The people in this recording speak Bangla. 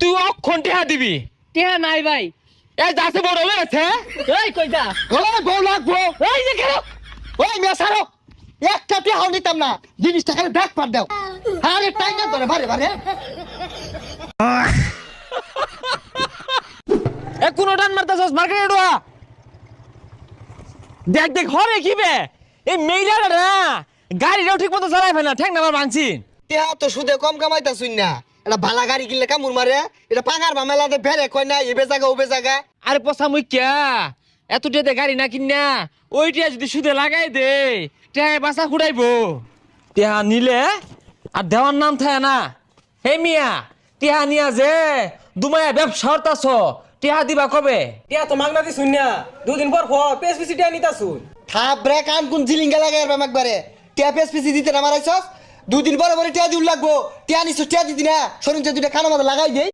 তুই অক্ষণ টেহা দিবি। টেহা নাই ভাই। এই যাচ্ছে বড় হয়েছে। এই কই যা? ওই বউ লাগবো। এই যে কেন? ওই মেয়ে সারো, একটা টিহাও নিতাম না, জিনিসটা খালি ব্যাগ পার দাও। আরে টাইম না ধরে বারে বারে। এ কোন টান মারতাছস মার্কেটে ডোয়া। দেখ দেখ হরে কি বে এই মেইলারা না গাড়িটাও ঠিক মতো চালাই ফেলে না, ঠ্যাং নামার ভাঙছি। টিহা তো সুদে কম কামাইতা শুন না, এটা ভালা গাড়ি কিনলে কামুর মারে, এটা পাঙার মামেলাতে ফেরে কয় না এবে জায়গা ওবে জায়গা। আরে পচা মুখ্যা এত টেতে গাড়ি না কিনা ওইটা যদি সুদে লাগাই দে টেহায় বাসা খুঁড়াইবো। টেহা নিলে আর দেওয়ার নাম থাকে না। হে মিয়া টেহা নিয়া যে দুমায়া ব্যবসা হতাছ, টেহা দিবা কবে? টিয়া তো মাগনা দি শুন না, দুদিন পর পেসপিসি টিয়া নিতা শুন। থাপ রে কান কোন জিলিঙ্গা লাগাই আর একবারে। টিয়া পেস পিসি দিতে না মারাইছস, দুদিন পরে পরে টিয়া দিউল লাগবো। টিয়া নিছস টিয়া দিতি না, শরীর দুইটা কানের মধ্যে লাগাই দেই।